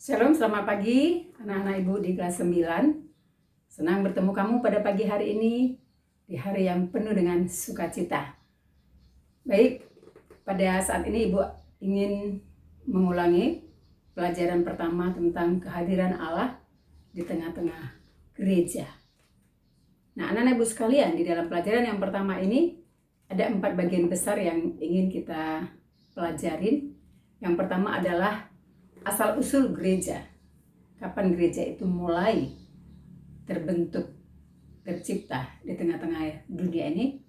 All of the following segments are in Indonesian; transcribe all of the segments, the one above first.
Shalom, selamat pagi anak-anak ibu di kelas 9. Senang bertemu kamu pada pagi hari ini, di hari yang penuh dengan sukacita. Baik, pada saat ini ibu ingin mengulangi pelajaran pertama tentang kehadiran Allah di tengah-tengah gereja. Nah, anak-anak ibu sekalian, di dalam pelajaran yang pertama ini ada 4 bagian besar yang ingin kita pelajarin. Yang pertama adalah asal-usul gereja. Kapan gereja itu mulai terbentuk, tercipta di tengah-tengah dunia ini.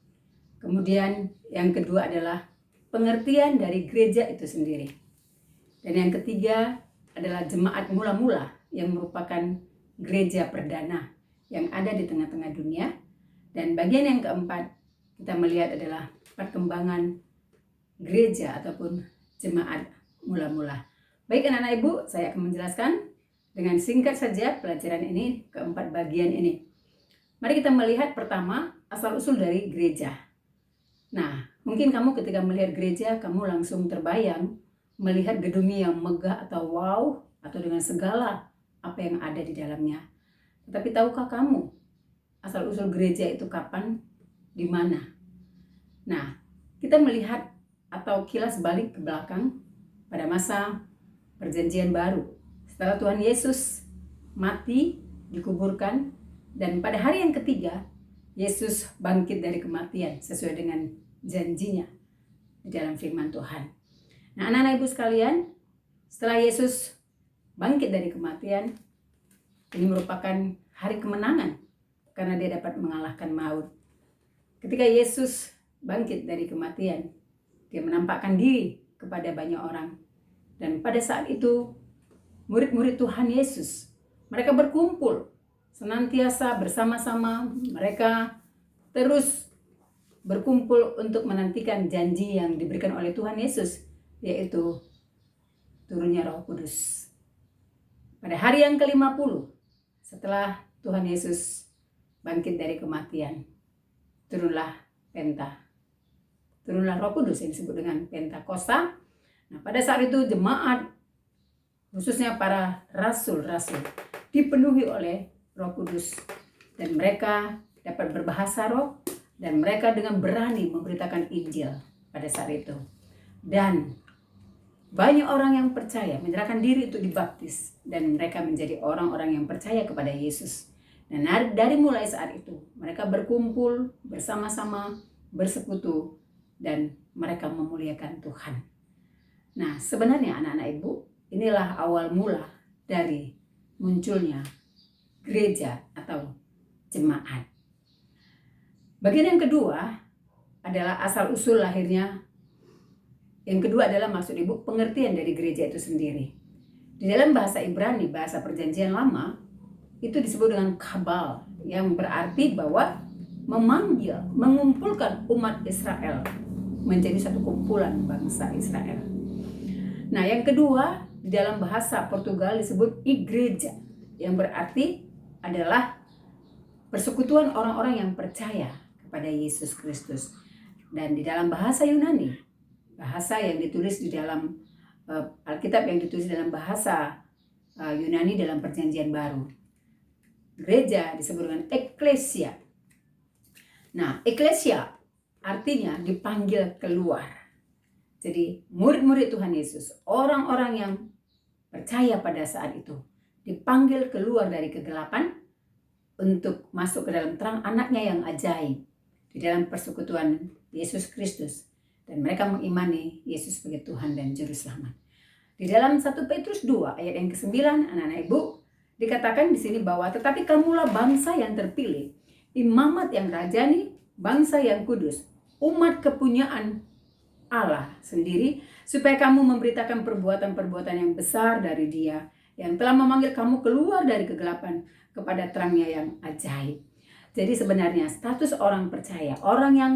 Kemudian yang kedua adalah pengertian dari gereja itu sendiri. Dan yang ketiga adalah jemaat mula-mula yang merupakan gereja perdana yang ada di tengah-tengah dunia. Dan bagian yang keempat kita melihat adalah perkembangan gereja ataupun jemaat mula-mula. Baik anak-anak ibu, saya akan menjelaskan dengan singkat saja pelajaran ini, keempat bagian ini. Mari kita melihat pertama asal-usul dari gereja. Nah, mungkin kamu ketika melihat gereja, kamu langsung terbayang melihat gedungnya yang megah atau wow, atau dengan segala apa yang ada di dalamnya. Tetapi tahukah kamu asal-usul gereja itu kapan, di mana? Nah, kita melihat atau kilas balik ke belakang pada masa Perjanjian Baru. Setelah Tuhan Yesus mati, dikuburkan, dan pada hari yang ketiga, Yesus bangkit dari kematian sesuai dengan janjinya di dalam firman Tuhan. Nah, anak-anak ibu sekalian, setelah Yesus bangkit dari kematian, ini merupakan hari kemenangan karena dia dapat mengalahkan maut. Ketika Yesus bangkit dari kematian, dia menampakkan diri kepada banyak orang. Dan pada saat itu, murid-murid Tuhan Yesus, mereka berkumpul senantiasa bersama-sama. Mereka terus berkumpul untuk menantikan janji yang diberikan oleh Tuhan Yesus, yaitu turunnya Roh Kudus. Pada hari yang ke-50, setelah Tuhan Yesus bangkit dari kematian, turunlah Roh Kudus yang disebut dengan Pentakosta. Nah, pada saat itu jemaat, khususnya para rasul-rasul, dipenuhi oleh Roh Kudus. Dan mereka dapat berbahasa roh, dan mereka dengan berani memberitakan Injil pada saat itu. Dan banyak orang yang percaya, menyerahkan diri untuk dibaptis. Dan mereka menjadi orang-orang yang percaya kepada Yesus. Dan dari mulai saat itu, mereka berkumpul bersama-sama, bersekutu, dan mereka memuliakan Tuhan. Nah, sebenarnya anak-anak ibu, inilah awal mula dari munculnya gereja atau jemaat. Bagian yang kedua adalah asal-usul lahirnya. Yang kedua adalah maksud ibu pengertian dari gereja itu sendiri. Di dalam bahasa Ibrani, bahasa Perjanjian Lama, itu disebut dengan kabal, yang berarti bahwa memanggil, mengumpulkan umat Israel menjadi satu kumpulan bangsa Israel. Nah, yang kedua, di dalam bahasa Portugal disebut igreja, yang berarti adalah persekutuan orang-orang yang percaya kepada Yesus Kristus. Dan di dalam bahasa Yunani, bahasa yang ditulis di dalam Alkitab yang ditulis dalam bahasa Yunani dalam Perjanjian Baru, gereja disebut dengan eklesia. Nah, eklesia artinya dipanggil keluar. Jadi murid-murid Tuhan Yesus, orang-orang yang percaya pada saat itu, dipanggil keluar dari kegelapan untuk masuk ke dalam terang anaknya yang ajaib di dalam persekutuan Yesus Kristus. Dan mereka mengimani Yesus sebagai Tuhan dan Juru Selamat. Di dalam 1 Petrus 2 ayat yang ke-9, anak-anak ibu, dikatakan di sini bahwa tetapi kamulah bangsa yang terpilih, imamat yang rajani, bangsa yang kudus, umat kepunyaan Allah sendiri, supaya kamu memberitakan perbuatan-perbuatan yang besar dari Dia yang telah memanggil kamu keluar dari kegelapan kepada terangnya yang ajaib. Jadi sebenarnya status orang percaya, orang yang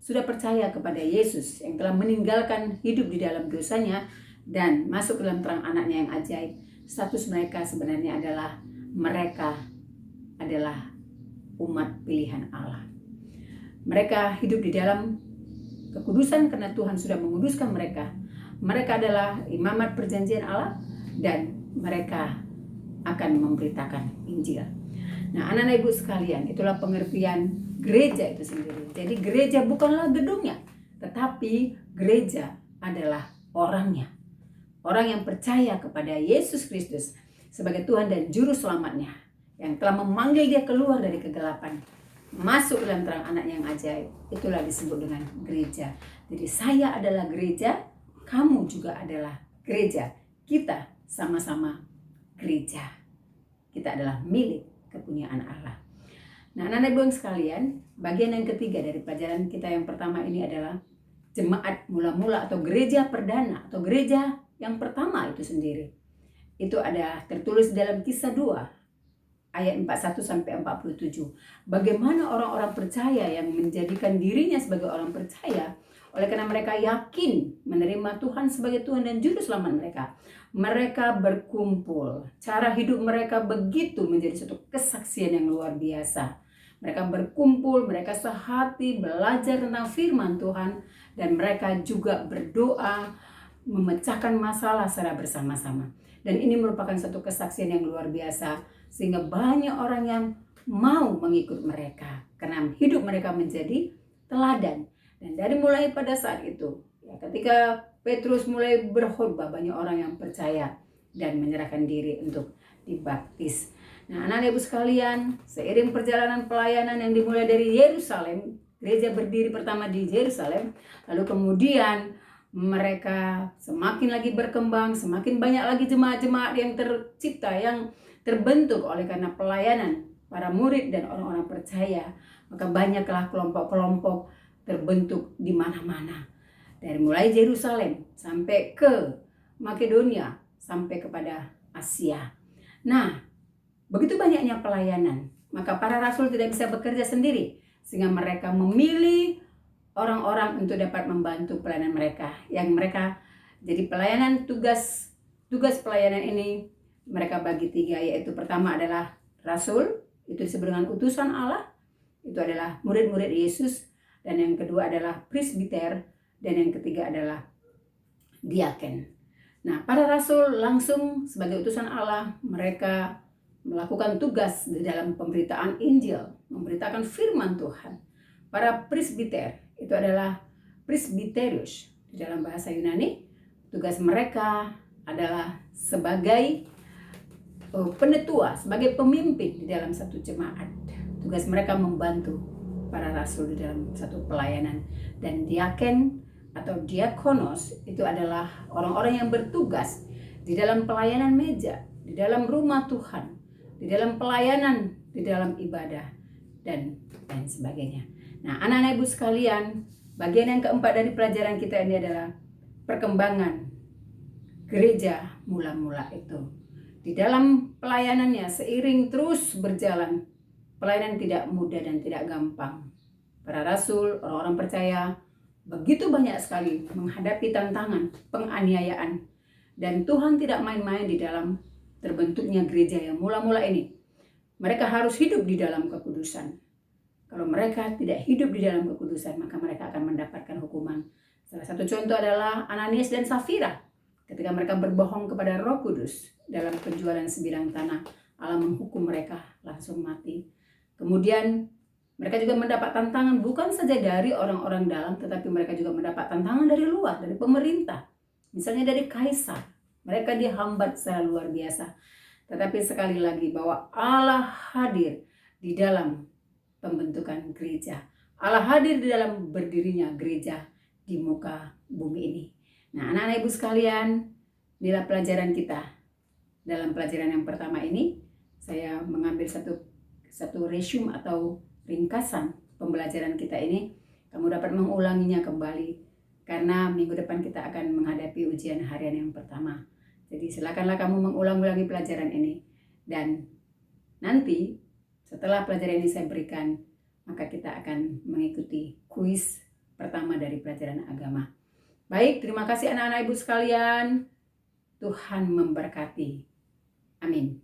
sudah percaya kepada Yesus, yang telah meninggalkan hidup di dalam dosanya dan masuk ke dalam terang anaknya yang ajaib, status mereka sebenarnya adalah mereka adalah umat pilihan Allah. Mereka hidup di dalam kekudusan karena Tuhan sudah menguduskan mereka. Mereka adalah imamat perjanjian Allah dan mereka akan memberitakan Injil. Nah, anak-anak ibu sekalian, itulah pengertian gereja itu sendiri. Jadi gereja bukanlah gedungnya, tetapi gereja adalah orangnya. Orang yang percaya kepada Yesus Kristus sebagai Tuhan dan Juru Selamatnya, yang telah memanggil dia keluar dari kegelapan, masuk dalam terang anak yang ajaib. Itulah disebut dengan gereja. Jadi saya adalah gereja, kamu juga adalah gereja. Kita sama-sama gereja. Kita adalah milik kepunyaan Allah. Nah, anak-anak ibu sekalian, bagian yang ketiga dari pelajaran kita yang pertama ini adalah jemaat mula-mula atau gereja perdana atau gereja yang pertama itu sendiri. Itu ada tertulis dalam Kisah 2 ayat 41 sampai 47. Bagaimana orang-orang percaya yang menjadikan dirinya sebagai orang percaya oleh karena mereka yakin menerima Tuhan sebagai Tuhan dan Juru Selamat mereka. Mereka berkumpul. Cara hidup mereka begitu menjadi suatu kesaksian yang luar biasa. Mereka berkumpul, mereka sehati belajar tentang firman Tuhan, dan mereka juga berdoa memecahkan masalah secara bersama-sama. Dan ini merupakan satu kesaksian yang luar biasa, sehingga banyak orang yang mau mengikut mereka karena hidup mereka menjadi teladan. Dan dari mulai pada saat itu, ya, ketika Petrus mulai berkhotbah, banyak orang yang percaya dan menyerahkan diri untuk dibaptis. Nah, anak-anak ibu sekalian, seiring perjalanan pelayanan yang dimulai dari Yerusalem, gereja berdiri pertama di Yerusalem, lalu kemudian mereka semakin lagi berkembang, semakin banyak lagi jemaat-jemaat yang tercipta, yang terbentuk oleh karena pelayanan para murid dan orang-orang percaya. Maka banyaklah kelompok-kelompok terbentuk di mana-mana. Dari mulai Yerusalem sampai ke Makedonia, sampai kepada Asia. Nah, begitu banyaknya pelayanan, maka para rasul tidak bisa bekerja sendiri, sehingga mereka memilih orang-orang untuk dapat membantu pelayanan mereka. Yang mereka jadi pelayanan, tugas pelayanan ini mereka bagi 3, yaitu pertama adalah rasul, itu disebut dengan utusan Allah, itu adalah murid-murid Yesus, dan yang kedua adalah presbiter, dan yang ketiga adalah diaken. Nah, para rasul langsung sebagai utusan Allah, mereka melakukan tugas di dalam pemberitaan Injil, memberitakan firman Tuhan. Para presbiter itu adalah presbiterius di dalam bahasa Yunani. Tugas mereka adalah sebagai penetua, sebagai pemimpin di dalam satu jemaat. Tugas mereka membantu para rasul di dalam satu pelayanan. Dan diaken atau diakonos itu adalah orang-orang yang bertugas di dalam pelayanan meja, di dalam rumah Tuhan, di dalam pelayanan, di dalam ibadah, dan sebagainya. Nah, anak-anak ibu sekalian, bagian yang keempat dari pelajaran kita ini adalah perkembangan gereja mula-mula itu. Di dalam pelayanannya, seiring terus berjalan, pelayanan tidak mudah dan tidak gampang. Para rasul, orang-orang percaya, begitu banyak sekali menghadapi tantangan, penganiayaan. Dan Tuhan tidak main-main di dalam terbentuknya gereja yang mula-mula ini. Mereka harus hidup di dalam kekudusan. Kalau mereka tidak hidup di dalam kekudusan, maka mereka akan mendapatkan hukuman. Salah satu contoh adalah Ananias dan Safira. Ketika mereka berbohong kepada Roh Kudus dalam penjualan sebidang tanah, Allah menghukum mereka langsung mati. Kemudian mereka juga mendapat tantangan bukan saja dari orang-orang dalam, tetapi mereka juga mendapat tantangan dari luar, dari pemerintah. Misalnya dari kaisar. Mereka dihambat secara luar biasa. Tetapi sekali lagi bahwa Allah hadir di dalam pembentukan gereja. Allah hadir di dalam berdirinya gereja di muka bumi ini. Nah, anak-anak ibu sekalian, inilah pelajaran kita. Dalam pelajaran yang pertama ini, saya mengambil satu resume atau ringkasan pembelajaran kita ini. Kamu dapat mengulanginya kembali, karena minggu depan kita akan menghadapi ujian harian yang pertama. Jadi silakanlah kamu mengulang-ulangi pelajaran ini. Dan nanti setelah pelajaran ini saya berikan, maka kita akan mengikuti kuis pertama dari pelajaran agama. Baik, terima kasih anak-anak ibu sekalian. Tuhan memberkati. Amin.